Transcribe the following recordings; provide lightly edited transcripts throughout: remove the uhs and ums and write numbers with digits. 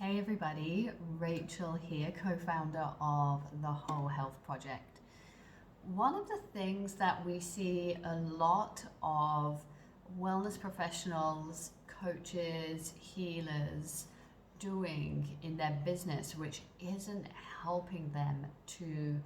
Hey everybody, Rachel here, co-founder of the Whole Health Project. One of the things that we see a lot of wellness professionals, coaches, healers doing in their business, which isn't helping them to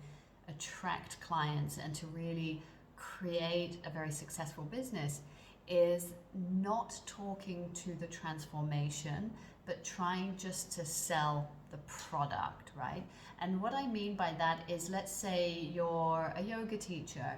attract clients and to really create a very successful business, is not talking to the transformation, but trying just to sell the product, right? And what I mean by that is, let's say you're a yoga teacher.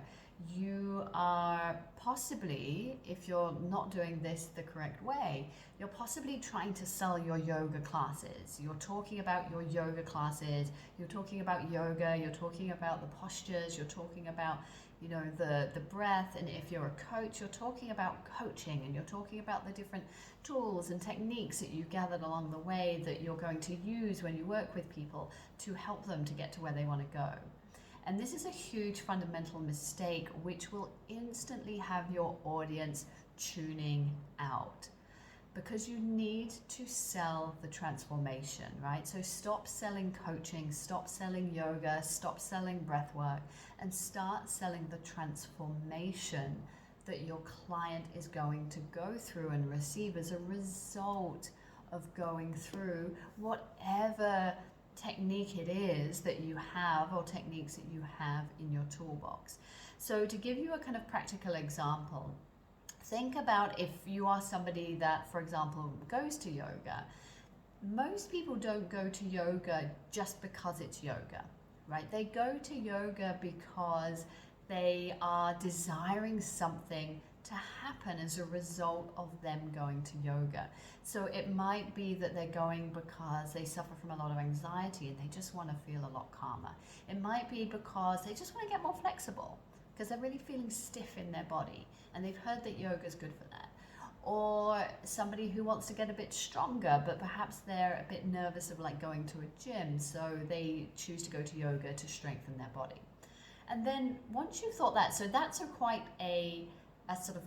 You are possibly, if you're not doing this the correct way, you're possibly trying to sell your yoga classes. You're talking about your yoga classes, you're talking about yoga, you're talking about the postures, you're talking about the breath. And if you're a coach, you're talking about coaching, and you're talking about the different tools and techniques that you've gathered along the way that you're going to use when you work with people to help them to get to where they want to go. And this is a huge fundamental mistake which will instantly have your audience tuning out, because you need to sell the transformation, right? So stop selling coaching, stop selling yoga, stop selling breath work, and start selling the transformation that your client is going to go through and receive as a result of going through whatever technique it is that you have, or techniques that you have in your toolbox. So to give you a kind of practical example, think about if you are somebody that, for example, goes to yoga. Most people don't go to yoga just because it's yoga, right? They go to yoga because they are desiring something to happen as a result of them going to yoga. So it might be that they're going because they suffer from a lot of anxiety and they just want to feel a lot calmer. It might be because they just want to get more flexible because they're really feeling stiff in their body and they've heard that yoga is good for that. Or somebody who wants to get a bit stronger, but perhaps they're a bit nervous of like going to a gym, so they choose to go to yoga to strengthen their body. And then once you've thought that, so that's quite a sort of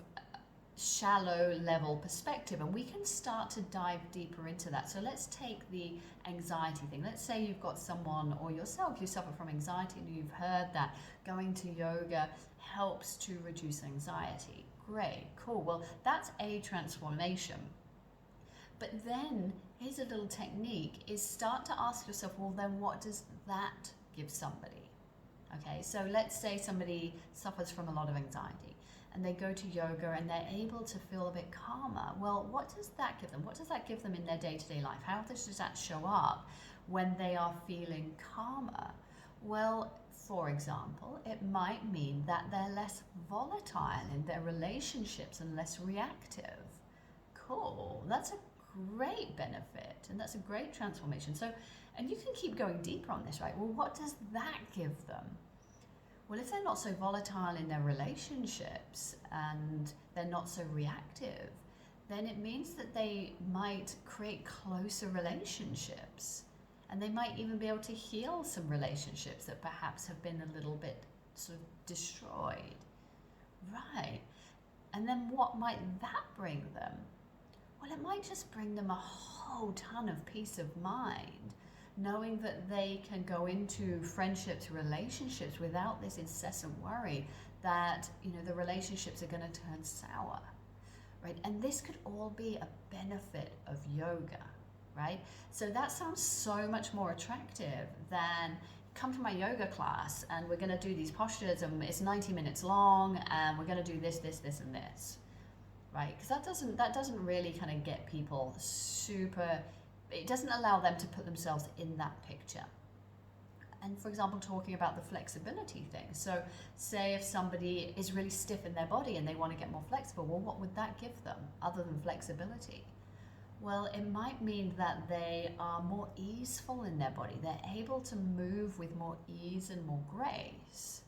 shallow level perspective, and we can start to dive deeper into that. So let's take the anxiety thing. Let's say you've got someone, or yourself, you suffer from anxiety and you've heard that going to yoga helps to reduce anxiety. Great, cool. Well, that's a transformation. But then here's a little technique, is start to ask yourself, well, then what does that give somebody? Okay, so let's say somebody suffers from a lot of anxiety and they go to yoga and they're able to feel a bit calmer. Well, what does that give them? What does that give them in their day-to-day life? How does that show up when they are feeling calmer? Well, for example, it might mean that they're less volatile in their relationships and less reactive. Cool, that's a great benefit, and that's a great transformation. So, and you can keep going deeper on this, right? Well, what does that give them? Well, if they're not so volatile in their relationships and they're not so reactive, then it means that they might create closer relationships, and they might even be able to heal some relationships that perhaps have been a little bit sort of destroyed. Right. And then what might that bring them? Well, it might just bring them a whole ton of peace of mind, knowing that they can go into friendships, relationships without this incessant worry that, the relationships are going to turn sour, right? And this could all be a benefit of yoga, right? So that sounds so much more attractive than come to my yoga class and we're going to do these postures and it's 90 minutes long and we're going to do this, this, this, and this, right? Because that doesn't really kind of get people super. It doesn't allow them to put themselves in that picture. And for example, talking about the flexibility thing. So say if somebody is really stiff in their body and they want to get more flexible, well, what would that give them other than flexibility? Well, it might mean that they are more easeful in their body. They're able to move with more ease and more grace.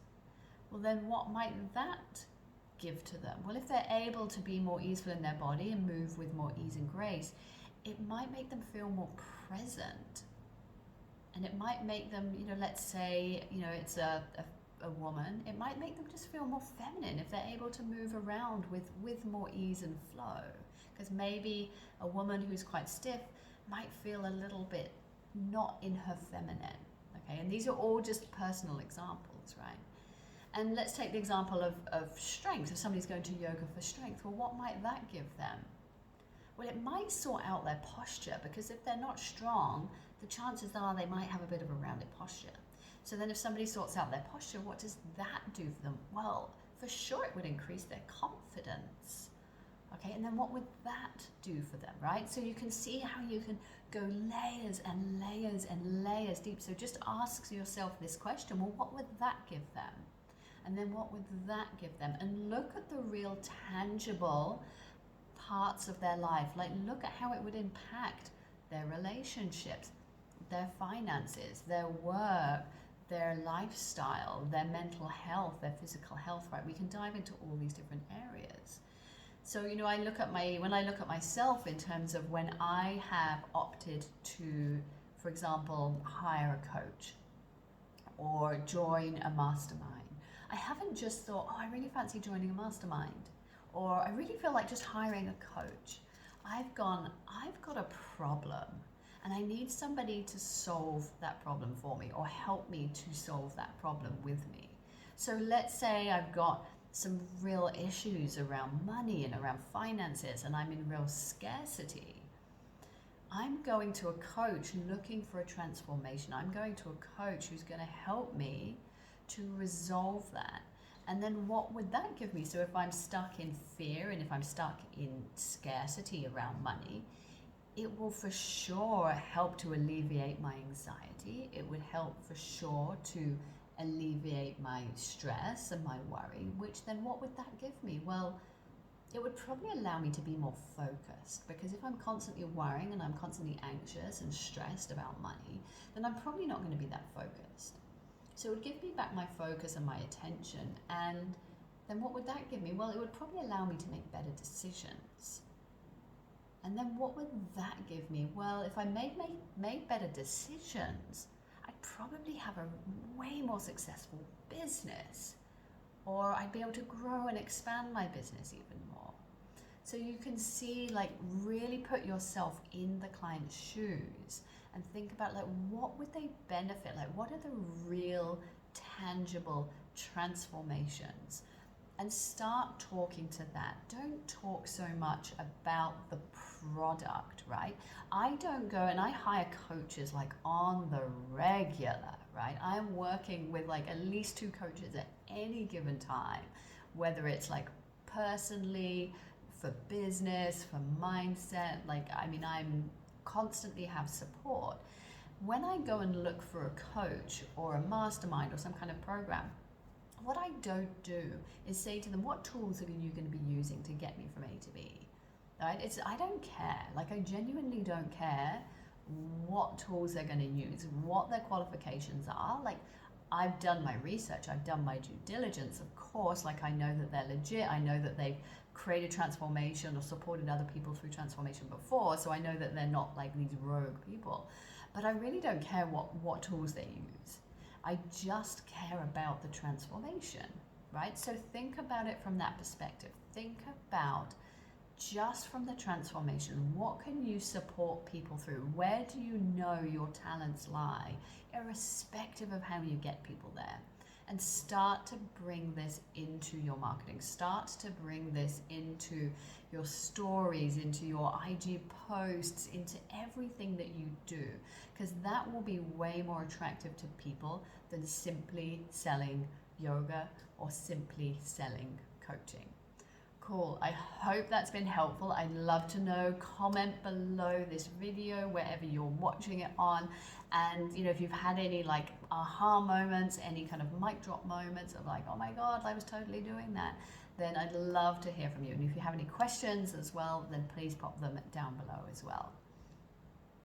Well, then what might that give to them? Well, if they're able to be more easeful in their body and move with more ease and grace, it might make them feel more present. And it might make them, let's say, it's a woman, it might make them just feel more feminine if they're able to move around with more ease and flow. Because maybe a woman who's quite stiff might feel a little bit not in her feminine. Okay, and these are all just personal examples, right? And let's take the example of strength. If somebody's going to yoga for strength, well, what might that give them? Well, it might sort out their posture, because if they're not strong, the chances are they might have a bit of a rounded posture. So then if somebody sorts out their posture, what does that do for them? Well, for sure it would increase their confidence. Okay, and then what would that do for them, right? So you can see how you can go layers and layers and layers deep. So just ask yourself this question, well, what would that give them? And then what would that give them? And look at the real tangible parts of their life. Like, look at how it would impact their relationships, their finances, their work, their lifestyle, their mental health, their physical health, right? We can dive into all these different areas. So, when I look at myself in terms of when I have opted to, for example, hire a coach or join a mastermind, I haven't just thought, oh, I really fancy joining a mastermind, or I really feel like just hiring a coach. I've got a problem and I need somebody to solve that problem for me, or help me to solve that problem with me. So let's say I've got some real issues around money and around finances, and I'm in real scarcity. I'm going to a coach looking for a transformation. I'm going to a coach who's going to help me to resolve that. And then what would that give me? So if I'm stuck in fear and if I'm stuck in scarcity around money, it will for sure help to alleviate my anxiety. It would help for sure to alleviate my stress and my worry, which then what would that give me? Well, it would probably allow me to be more focused, because if I'm constantly worrying and I'm constantly anxious and stressed about money, then I'm probably not going to be that focused. So it would give me back my focus and my attention. And then what would that give me? Well, it would probably allow me to make better decisions. And then what would that give me? Well, if I made better decisions, I'd probably have a way more successful business, or I'd be able to grow and expand my business even more. So you can see, like, really put yourself in the client's shoes and think about, like, what would they benefit? Like, what are the real tangible transformations? And start talking to that. Don't talk so much about the product, right? I don't go and I hire coaches like on the regular, right? I'm working with like at least 2 coaches at any given time, whether it's like personally, for business, for mindset. I'm constantly have support. When I go and look for a coach or a mastermind or some kind of program, what I don't do is say to them, what tools are you going to be using to get me from A to B? Right? I don't care. Like, I genuinely don't care what tools they're going to use, what their qualifications are. Like, I've done my research, I've done my due diligence, of course. Like, I know that they're legit. I know that they've created transformation or supported other people through transformation before. So I know that they're not like these rogue people. But I really don't care what tools they use. I just care about the transformation, right? So think about it from that perspective. Think about just from the transformation, what can you support people through? Where do you know your talents lie, irrespective of how you get people there? And start to bring this into your marketing. Start to bring this into your stories, into your IG posts, into everything that you do, because that will be way more attractive to people than simply selling yoga or simply selling coaching. Cool. I hope that's been helpful. I'd love to know. Comment below this video wherever you're watching it on. And if you've had any like aha moments, any kind of mic drop moments of like, oh my God, I was totally doing that, then I'd love to hear from you. And if you have any questions as well, then please pop them down below as well.